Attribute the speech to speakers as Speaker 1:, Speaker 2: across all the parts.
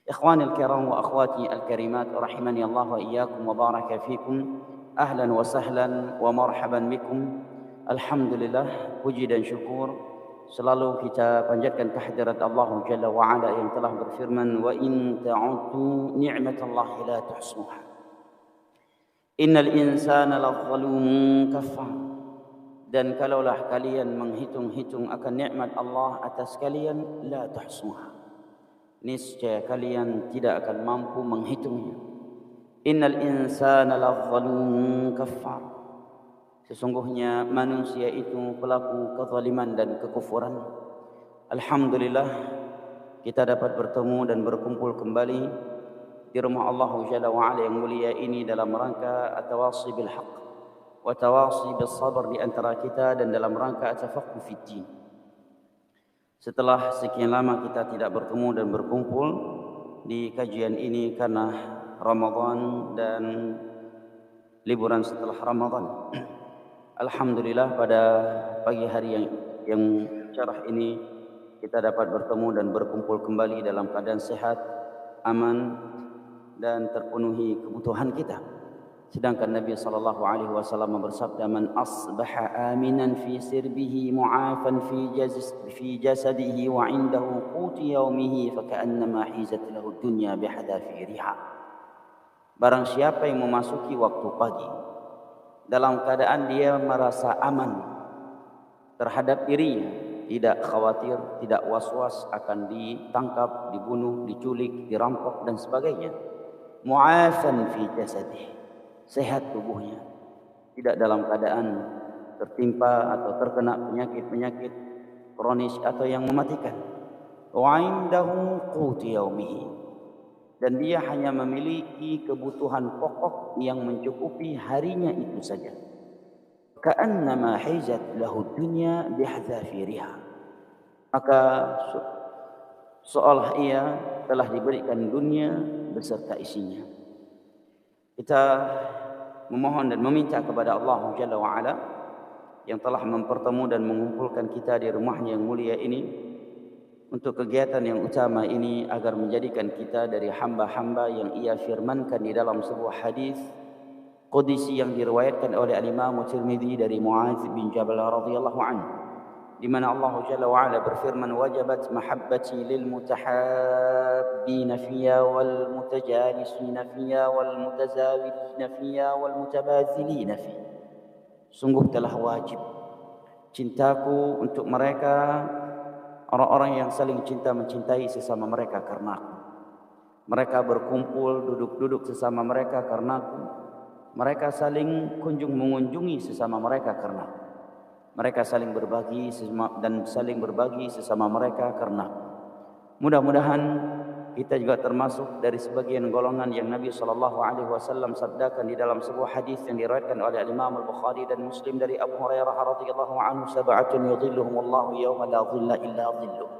Speaker 1: إخواني الكرام وأخواتي الكريمات رحمني الله وإياكم وبارك فيكم. أهلا وسهلا ومرحبا بكم. Alhamdulillah, puji dan syukur selalu kita panjatkan kehadirat Allah Jalla wa'ala yang telah berfirman, wa in ta'uddu ni'matallahi la tuhsuha innal insana ladzalumun kafar. Dan kalaulah kalian menghitung-hitung akan nikmat Allah atas kalian, la tuhsuha, niscaya kalian tidak akan mampu menghitungnya. Innal insana ladzalumun kafar, sesungguhnya manusia itu pelaku kezaliman dan kekufuran. Alhamdulillah, kita dapat bertemu dan berkumpul kembali di rumah Allah Jalla wa'ala yang mulia ini dalam rangka at-tawasi bil haqq wa tawasi bis sabr di antara kita, dan dalam rangka at-tafaqquh fid din. Setelah sekian lama kita tidak bertemu dan berkumpul di kajian ini karena Ramadan dan liburan setelah Ramadan, alhamdulillah pada pagi hari yang cerah ini kita dapat bertemu dan berkumpul kembali dalam keadaan sehat, aman dan terpenuhi kebutuhan kita. Sedangkan Nabi SAW bersabda, man asbaha aminan fi sirbihi mu'afan fi jasadihi wa indahu quti yaumihi faka'annama hizat lahu dunya bihadafiriha. Barang siapa yang memasuki waktu pagi dalam keadaan dia merasa aman terhadap dirinya, tidak khawatir, tidak was-was akan ditangkap, dibunuh, diculik, dirampok dan sebagainya. Mu'afan fi jasadih, sehat tubuhnya, tidak dalam keadaan tertimpa atau terkena penyakit-penyakit kronis atau yang mematikan. Wa indahu quti yaumihi, dan dia hanya memiliki kebutuhan pokok yang mencukupi harinya itu saja. Ka'annama hizat lahu dunya bihadzafiriha, maka seolah ia telah diberikan dunia beserta isinya. Kita memohon dan meminta kepada Allah Jalla wa'ala yang telah mempertemu dan mengumpulkan kita di rumahnya yang mulia ini untuk kegiatan yang utama ini, agar menjadikan kita dari hamba-hamba yang ia firmankan di dalam sebuah hadis qudsi yang diriwayatkan oleh Al-Imam Tirmidzi dari Muadz bin Jabal radhiyallahu anhu, di mana Allah Jalla wa Ala berfirman, wajabat mahabbati lil mutahabbina fiyya wal mutajalisina fiyya wal mutazawidina fiyya wal mutabadzilina fiyya. Sungguh telah wajib cintaku untuk mereka, orang-orang yang saling cinta mencintai sesama mereka karena aku. Mereka berkumpul duduk-duduk sesama mereka karena aku. Mereka saling kunjung mengunjungi sesama mereka karena aku. Mereka saling berbagi dan saling berbagi sesama mereka karena aku. Mudah-mudahan kita juga termasuk dari sebagian golongan yang Nabi SAW sabdakan di dalam sebuah hadis yang diriwayatkan oleh Imam Al-Bukhari dan Muslim dari Abu Hurairah radhiyallahu anhu, sab'atun yudhilluhumullahu yawma la dhilla illa dhilluh.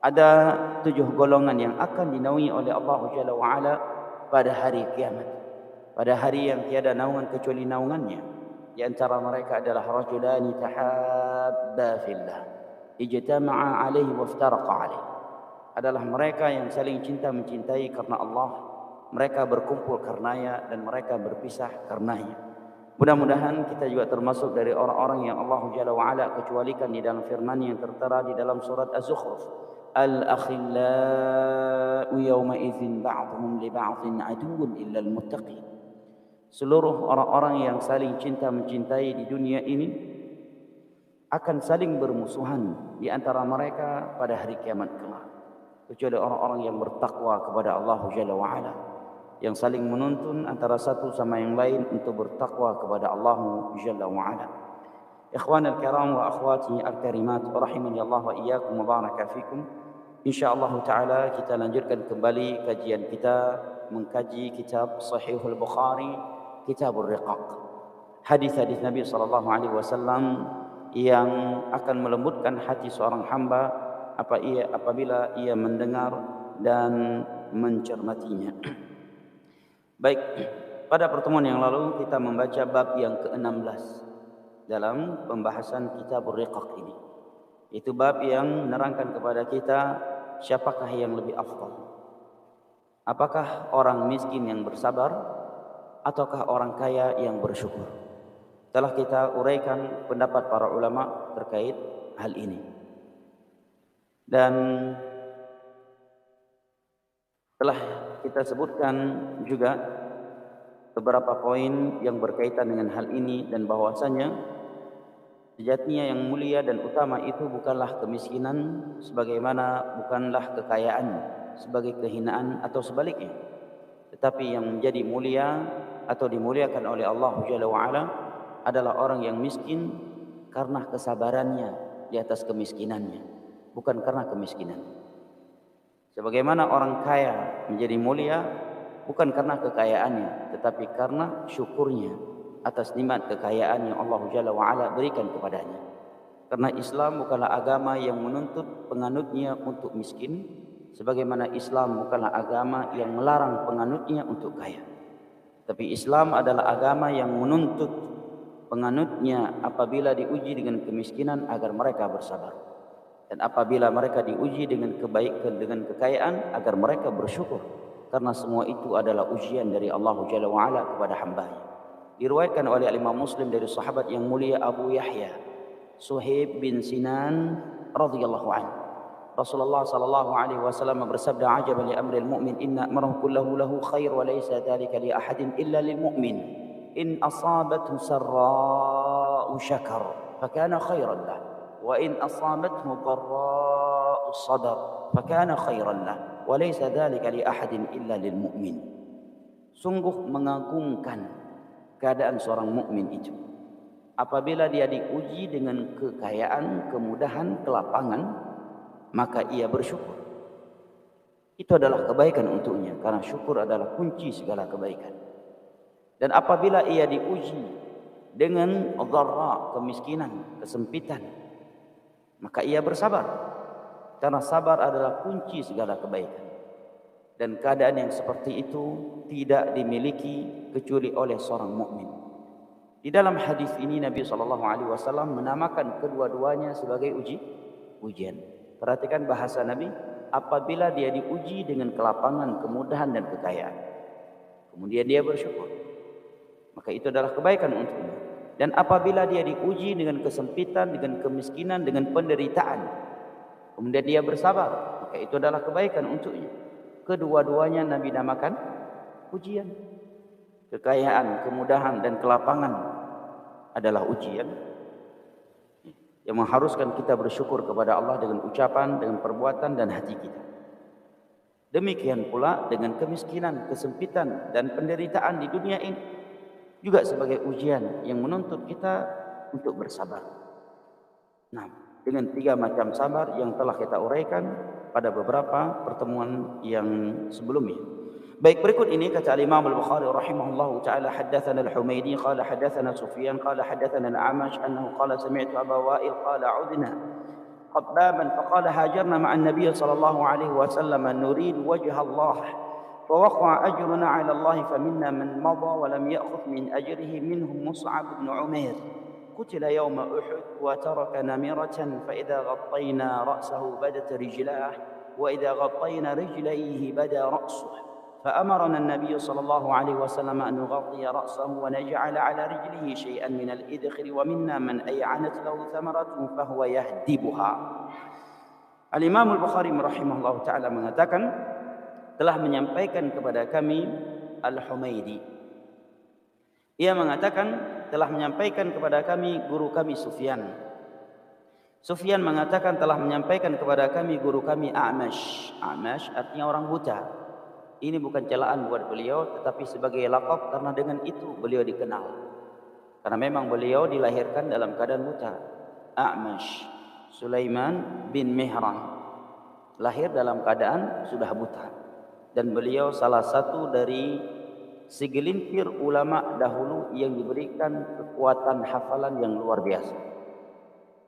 Speaker 1: Ada 7 golongan yang akan dinaungi oleh Allah Jalla wa Ala pada hari kiamat, pada hari yang tiada naungan kecuali naungannya. Di antara mereka adalah rajulani tahabba fillah ijtama'a alaihi waftaraqa alaihi, adalah mereka yang saling cinta mencintai karena Allah. Mereka berkumpul karenanya dan mereka berpisah karenanya. Mudah-mudahan kita juga termasuk dari orang-orang yang Allah Jalla wa Ala kecualikan di dalam firman yang tertera di dalam surat Az-Zukhruf, al-akhillau yawma idzin ba'dhum li ba'dhin aduwwun illal muttaqin. Seluruh orang-orang yang saling cinta mencintai di dunia ini akan saling bermusuhan di antara mereka pada hari kiamat kelak, kecuali orang-orang yang bertakwa kepada Allah Jalla wa Ala, yang saling menuntun antara satu sama yang lain untuk bertakwa kepada Allah Jalla wa Ala. Ikhwanal kiram wa akhwati al-karimat rahimani Allah wa iyyakum wa baraka fikum. Insyaallah taala kita lanjutkan kembali kajian kita mengkaji kitab Sahihul Bukhari, Kitabur Riqaq. Hadis-hadis Nabi sallallahu alaihi wasallam yang akan melembutkan hati seorang hamba apabila ia mendengar dan mencermatinya. Baik, pada pertemuan yang lalu kita membaca bab yang ke-16 dalam pembahasan Kitabur Riqaq ini. Itu bab yang menerangkan kepada kita siapakah yang lebih afdal, Apakah orang miskin yang bersabar ataukah orang kaya yang bersyukur? Telah kita uraikan pendapat para ulama terkait hal ini. Dan telah kita sebutkan juga beberapa poin yang berkaitan dengan hal ini, dan bahwasanya sejatinya yang mulia dan utama itu bukanlah kemiskinan, sebagaimana bukanlah kekayaan sebagai kehinaan atau sebaliknya. Tetapi yang menjadi mulia atau dimuliakan oleh Allah Jalla wa'ala adalah orang yang miskin karena kesabarannya di atas kemiskinannya, bukan karena kemiskinan. Sebagaimana orang kaya menjadi mulia bukan karena kekayaannya, tetapi karena syukurnya atas nikmat kekayaan yang Allah Jalla wa'ala berikan kepadanya. Karena Islam bukanlah agama yang menuntut penganutnya untuk miskin, sebagaimana Islam bukanlah agama yang melarang penganutnya untuk kaya. Tapi Islam adalah agama yang menuntut penganutnya apabila diuji dengan kemiskinan agar mereka bersabar, dan apabila mereka diuji dengan kebaikan, dengan kekayaan, agar mereka bersyukur, karena semua itu adalah ujian dari Allah Jalla wa'ala kepada hamba-Nya. Diriwayatkan oleh Imam Muslim dari sahabat yang mulia Abu Yahya Suhaib bin Sinan radhiyallahu anhu, Rasulullah sallallahu alaihi wasallam bersabda, "Ajaban li amril mu'min, inna amrahu kullahu lahu khair wa laysa dhalika li ahadin illa lil mu'min. In asabathu sarra'u syakar fakana khairan lahu, wa in asabathu dharra'u sadar fakana khairan lahu, wa laysa dhalika li ahadin illa lil mu'min." Sungguh mengagumkan keadaan seorang mukmin itu apabila dia diuji dengan kekayaan, kemudahan, kelapangan, maka ia bersyukur. Itu adalah kebaikan untuknya, karena syukur adalah kunci segala kebaikan. Dan apabila ia diuji dengan dharra, kemiskinan, kesempitan, maka ia bersabar, karena sabar adalah kunci segala kebaikan. Dan keadaan yang seperti itu tidak dimiliki kecuali oleh seorang mukmin. Di dalam hadis ini Nabi SAW menamakan kedua-duanya sebagai ujian. Perhatikan bahasa Nabi, apabila dia diuji dengan kelapangan, kemudahan dan kekayaan, kemudian dia bersyukur, maka itu adalah kebaikan untuknya. Dan apabila dia diuji dengan kesempitan, dengan kemiskinan, dengan penderitaan, kemudian dia bersabar, maka itu adalah kebaikan untuknya. Kedua-duanya Nabi namakan ujian. Kekayaan, kemudahan dan kelapangan adalah ujian yang mengharuskan kita bersyukur kepada Allah dengan ucapan, dengan perbuatan dan hati kita. Demikian pula dengan kemiskinan, kesempitan dan penderitaan di dunia ini juga sebagai ujian yang menuntut kita untuk bersabar. Nah, dengan 3 macam sabar yang telah kita uraikan pada beberapa pertemuan yang sebelumnya. Baik, berikut ini kata Imam Al-Bukhari rahimahullahu taala, haddatsana Al-Humaydi qala haddatsana Sufyan qala haddatsana Al-A'mash annahu qala sami'tu Aba Wa'il qala 'udna qabbaban faqala hajarna ma'a an-nabiy sallallahu alaihi wasallam nurid wajha Allah فوقع أجرنا على الله فمنا من مضى ولم يأخذ من أجره منهم مصعب بن عمير قتل يوم أحد وترك نمرة فإذا غطينا رأسه بدت رجلاه وإذا غطينا رجليه بدا رأسه فأمرنا النبي صلى الله عليه وسلم أن نغطي رأسه ونجعل على رجله شيئا من الإذخر ومنا من أيعنت له ثمرة فهو يهدبها. Al-Imam Al-Bukhari rahimahullah ta'ala mengatakan, telah menyampaikan kepada kami Al-Humaydi. Ia mengatakan telah menyampaikan kepada kami guru kami Sufyan. Sufyan mengatakan telah menyampaikan kepada kami guru kami A'mash. A'mash artinya orang buta. Ini bukan celaan buat beliau, tetapi sebagai laqab karena dengan itu beliau dikenal. Karena memang beliau dilahirkan dalam keadaan buta. A'mash Sulaiman bin Mihran lahir dalam keadaan sudah buta. Dan beliau salah satu dari segelintir ulama dahulu yang diberikan kekuatan hafalan yang luar biasa.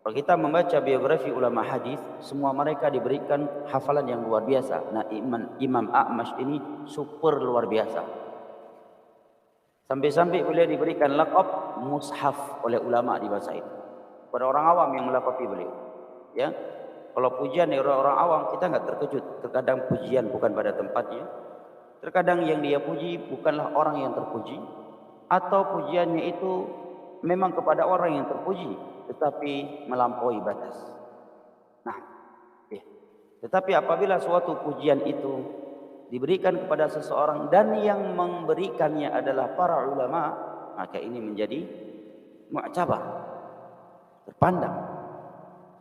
Speaker 1: Kalau kita membaca biografi ulama hadis, semua mereka diberikan hafalan yang luar biasa. Nah, Imam A'mash ini super luar biasa. Sampai-sampai beliau diberikan laqab mushaf oleh ulama di masa itu. Pada orang awam yang melaqabi beliau. Ya, kalau pujian dari orang awam kita nggak terkejut. Terkadang pujian bukan pada tempatnya, Terkadang yang dia puji bukanlah orang yang terpuji, atau pujiannya itu memang kepada orang yang terpuji, tetapi melampaui batas. Nah, tetapi apabila suatu pujian itu diberikan kepada seseorang dan yang memberikannya adalah para ulama, maka ini menjadi mu'tabar, terpandang.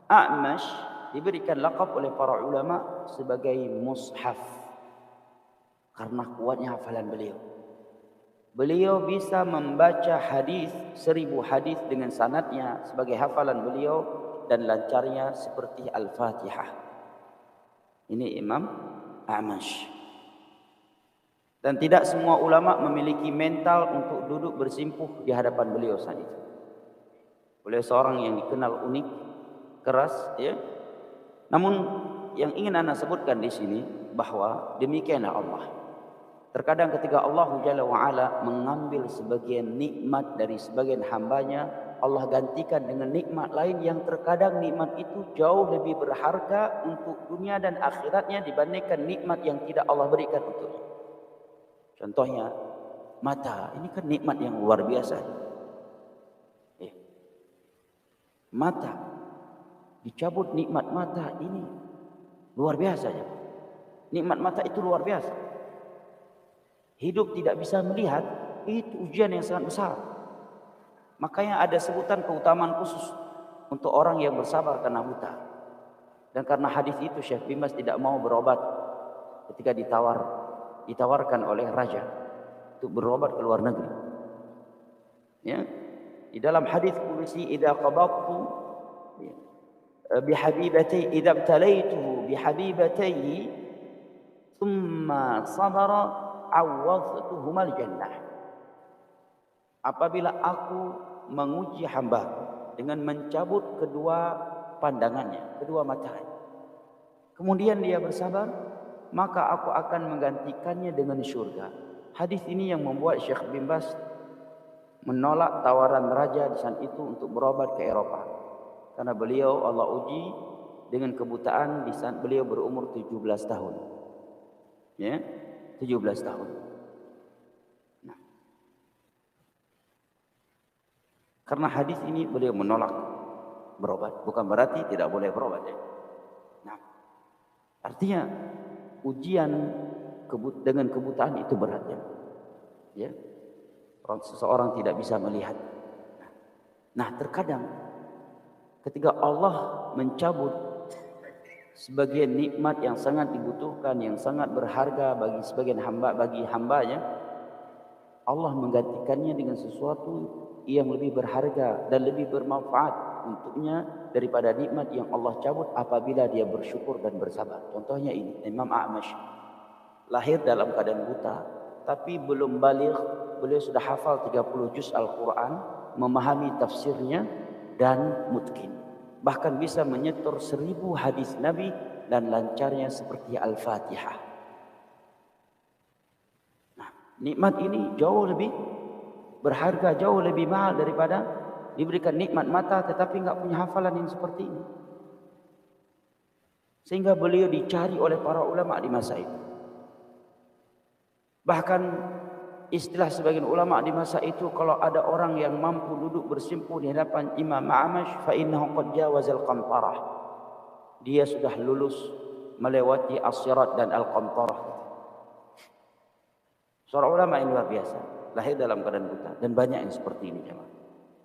Speaker 1: A'mash diberikan laqab oleh para ulama sebagai mushaf karena kuatnya hafalan beliau. Beliau bisa membaca hadis 1000 hadis dengan sanadnya sebagai hafalan beliau dan lancarnya seperti Al-Fatihah. Ini Imam A'mash. Dan tidak semua ulama memiliki mental untuk duduk bersimpuh di hadapan beliau saat itu. Beliau seorang yang dikenal unik, keras, ya. Namun yang ingin Anda sebutkan di sini bahwa demikianlah Allah. Terkadang ketika Allah Jalla wa'ala mengambil sebagian nikmat dari sebagian hambanya, Allah gantikan dengan nikmat lain yang terkadang nikmat itu jauh lebih berharga untuk dunia dan akhiratnya dibandingkan nikmat yang tidak Allah berikan untuknya. Contohnya mata, ini kan nikmat yang luar biasa. Mata, dicabut nikmat mata ini luar biasa ya. Nikmat mata itu luar biasa. Hidup tidak bisa melihat, itu ujian yang sangat besar. Makanya ada sebutan keutamaan khusus untuk orang yang bersabar karena buta. Dan karena hadis itu Syekh bin Baz tidak mau berobat ketika ditawarkan oleh raja untuk berobat ke luar negeri. Ya. Di dalam hadis qudsi idza qabadtu bihabibati idza ibtalaituhu bihabibatayhi thumma sabara awwadtuhumal jannah. Apabila aku menguji hamba dengan mencabut kedua pandangannya, kedua matanya, kemudian dia bersabar, maka aku akan menggantikannya dengan syurga. Hadis ini yang membuat Syekh bin Baz menolak tawaran raja di saat itu untuk berobat ke Eropa, karena beliau Allah uji dengan kebutaan di saat beliau berumur 17 tahun. Ya, 17 tahun. Nah, karena hadis ini beliau menolak berobat, bukan berarti tidak boleh berobat ya. Nah, artinya ujian dengan kebutaan itu berat ya. Ya. Seseorang tidak bisa melihat. Nah, terkadang ketika Allah mencabut sebagian nikmat yang sangat dibutuhkan, yang sangat berharga bagi sebagian hamba, bagi hambanya, Allah menggantikannya dengan sesuatu yang lebih berharga dan lebih bermanfaat untuknya daripada nikmat yang Allah cabut apabila dia bersyukur dan bersabar. Contohnya ini, Imam A'mash lahir dalam keadaan buta, tapi belum baligh, beliau sudah hafal 30 juz Al-Quran, memahami tafsirnya dan mutqin. Bahkan bisa menyetor 1000 hadis Nabi dan lancarnya seperti Al-Fatihah. Nah, nikmat ini jauh lebih berharga, jauh lebih mahal daripada diberikan nikmat mata tetapi enggak punya hafalan yang seperti ini. Sehingga beliau dicari oleh para ulama di masa itu. Bahkan istilah sebagian ulama di masa itu, kalau ada orang yang mampu duduk bersimpuh di hadapan Imam A'mash, fa innahu qad jawazal qantarah. Dia sudah lulus melewati as-sirat dan al-qantarah. Seorang ulama yang luar biasa, lahir dalam keadaan buta, dan banyak yang seperti ini jemaah.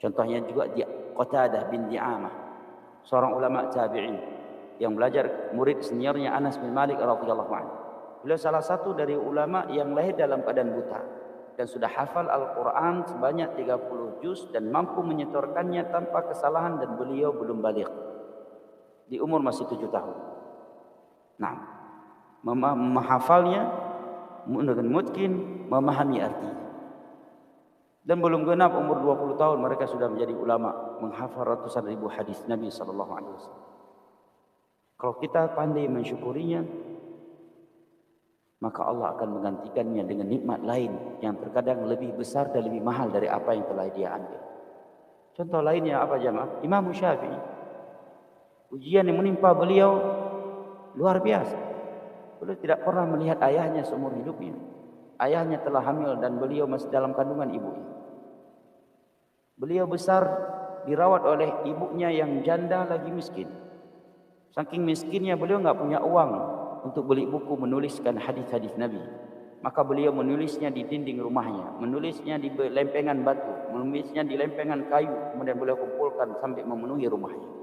Speaker 1: Contohnya juga Qatadah bin Di'amah, seorang ulama tabi'in yang belajar murid seniornya Anas bin Malik radhiyallahu anhu. Beliau salah satu dari ulama yang lahir dalam keadaan buta dan sudah hafal Al-Quran sebanyak 30 juz dan mampu menyetorkannya tanpa kesalahan, dan beliau belum baligh. Di umur masih 7 tahun. Nah, menghafalnya dengan mungkin memahami artinya. Dan belum genap umur 20 tahun mereka sudah menjadi ulama, menghafal ratusan ribu hadis Nabi sallallahu alaihi wasallam. Kalau kita pandai mensyukurinya, maka Allah akan menggantikannya dengan nikmat lain yang terkadang lebih besar dan lebih mahal dari apa yang telah dia ambil. Contoh lainnya apa jemaah? Imam Syafi'i, ujian yang menimpa beliau luar biasa. Beliau tidak pernah melihat ayahnya seumur hidupnya. ayahnya telah hamil dan beliau masih dalam kandungan ibunya. Beliau besar dirawat oleh ibunya yang janda lagi miskin. Saking miskinnya beliau enggak punya uang untuk beli buku menuliskan hadis-hadis Nabi. Maka beliau menulisnya di dinding rumahnya, menulisnya di lempengan batu, menulisnya di lempengan kayu, kemudian beliau kumpulkan sampai memenuhi rumahnya.